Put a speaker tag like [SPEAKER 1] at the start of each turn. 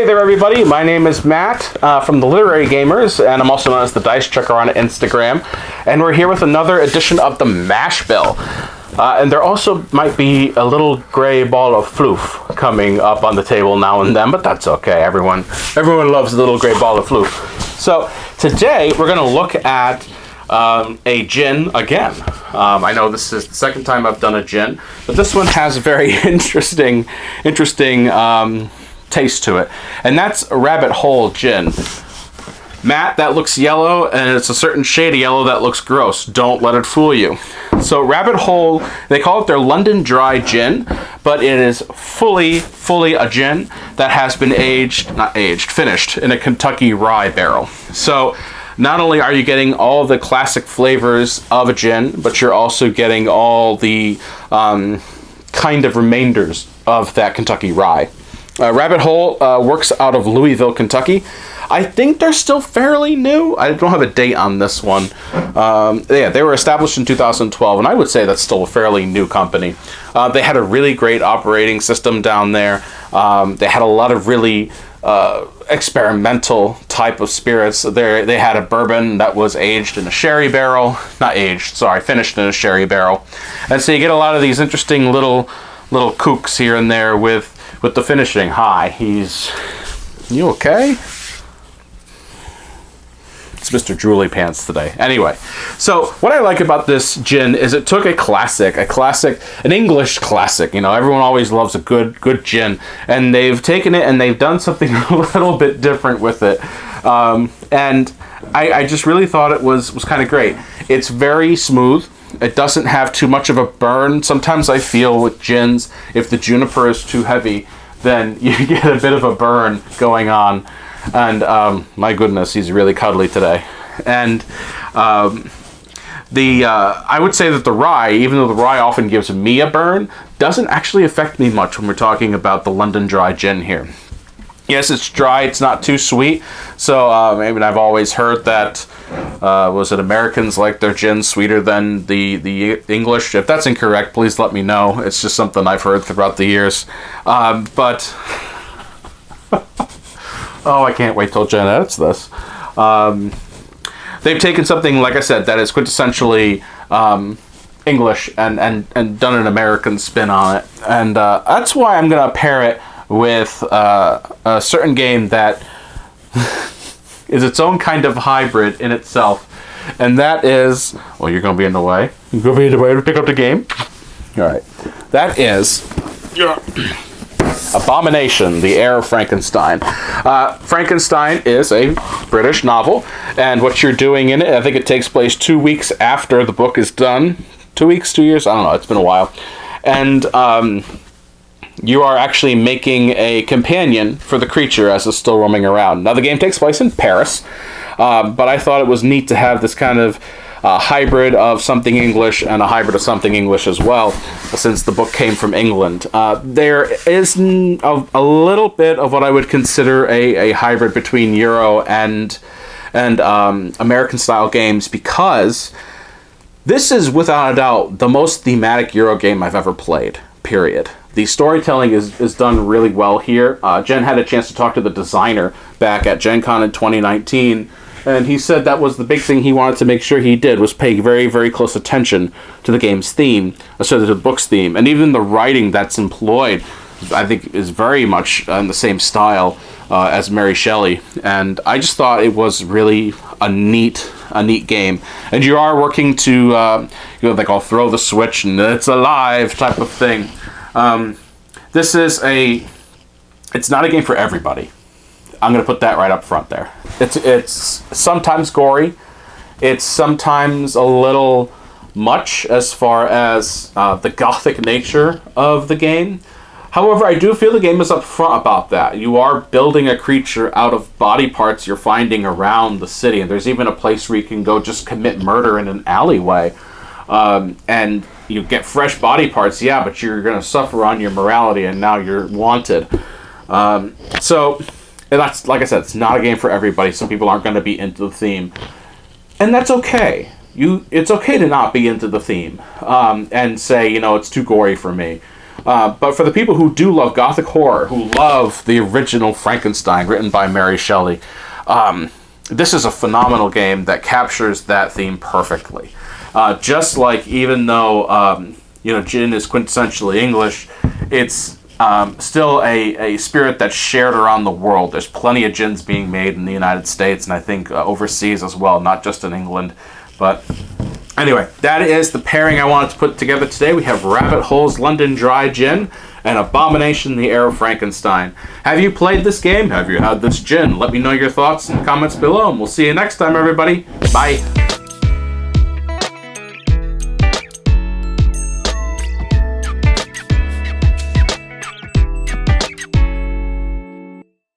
[SPEAKER 1] Hey there, everybody. My name is Matt from the Literary Gamers, and I'm also known as the Dice Checker on Instagram. And we're here with another edition of the Mash Bill. And there also might be a little gray ball of floof coming up on the table now and then, but that's okay. Everyone loves a little gray ball of floof. So today we're going to look at a gin again. I know this is the second time I've done a gin, but this one has a very interesting taste to it, and that's a Rabbit Hole gin. Matt, that looks yellow, and it's a certain shade of yellow that looks gross. Don't let it fool you. So Rabbit Hole, they call it their London Dry Gin, but it is fully a gin that has been finished in a Kentucky rye barrel. So not only are you getting all the classic flavors of a gin, but you're also getting all the kind of remainders of that Kentucky rye. Rabbit Hole works out of Louisville, Kentucky. I think they're still fairly new. I don't have a date on this one. They were established in 2012, and I would say that's still a fairly new company. They had a really great operating system down there. They had a lot of really experimental type of spirits. They had a bourbon that was finished in a sherry barrel. And so you get a lot of these interesting little kooks here and there with the finishing. Hi, you okay? It's Mr. Drooly Pants today. Anyway, so what I like about this gin is it took an English classic. You know, everyone always loves a good gin, and they've taken it and they've done something a little bit different with it. And I just really thought it was kind of great. It's very smooth. It doesn't have too much of a burn. Sometimes I feel with gins, if the juniper is too heavy, then you get a bit of a burn going on. And my goodness, he's really cuddly today. And I would say that the rye, even though the rye often gives me a burn, doesn't actually affect me much when we're talking about the London Dry Gin here. Yes, it's dry. It's not too sweet. So I've always heard that Americans like their gin sweeter than the English. If that's incorrect, please let me know. It's just something I've heard throughout the years. But oh, I can't wait till Jen edits this. They've taken something, like I said, that is quintessentially English and done an American spin on it. And that's why I'm going to pair it with a certain game that is its own kind of hybrid in itself. And that is... Well, you're going to be in the way. You're going to be in the way to pick up the game? All right. That is... Abomination, the Heir of Frankenstein. Frankenstein is a British novel, and what you're doing in it, I think it takes place 2 weeks after the book is done. 2 weeks, 2 years? I don't know, it's been a while. And you are actually making a companion for the creature as it's still roaming around. Now, the game takes place in Paris, but I thought it was neat to have this kind of hybrid of something English and a hybrid of something English as well, since the book came from England. There is a little bit of what I would consider a hybrid between Euro and American-style games, because this is, without a doubt, the most thematic Euro game I've ever played, period. The storytelling is done really well here. Jen had a chance to talk to the designer back at Gen Con in 2019, and he said that was the big thing he wanted to make sure he did, was pay very, very close attention to the game's theme, to the book's theme. And even the writing that's employed, I think, is very much in the same style as Mary Shelley. And I just thought it was really a neat game. And you are working to, like, I'll throw the switch and it's alive type of thing. It's not a game for everybody. I'm going to put that right up front there. It's sometimes gory. It's sometimes a little much as far as the gothic nature of the game. However, I do feel the game is upfront about that. You are building a creature out of body parts you're finding around the city, and there's even a place where you can go just commit murder in an alleyway. And you get fresh body parts, yeah, but you're going to suffer on your morality, and now you're wanted. So... And that's, like I said, it's not a game for everybody. Some people aren't going to be into the theme. And that's okay. It's okay to not be into the theme and say, it's too gory for me. But for the people who do love Gothic horror, who love the original Frankenstein written by Mary Shelley, this is a phenomenal game that captures that theme perfectly. Just like, even though gin is quintessentially English, it's still a spirit that's shared around the world. There's plenty of gins being made in the United States, and I think overseas as well, not just in England. But anyway, that is the pairing I wanted to put together today. We have Rabbit Hole's London Dry Gin and Abomination, the Heir of Frankenstein. Have you played this game? Have you had this gin? Let me know your thoughts in the comments below, and we'll see you next time, everybody. Bye.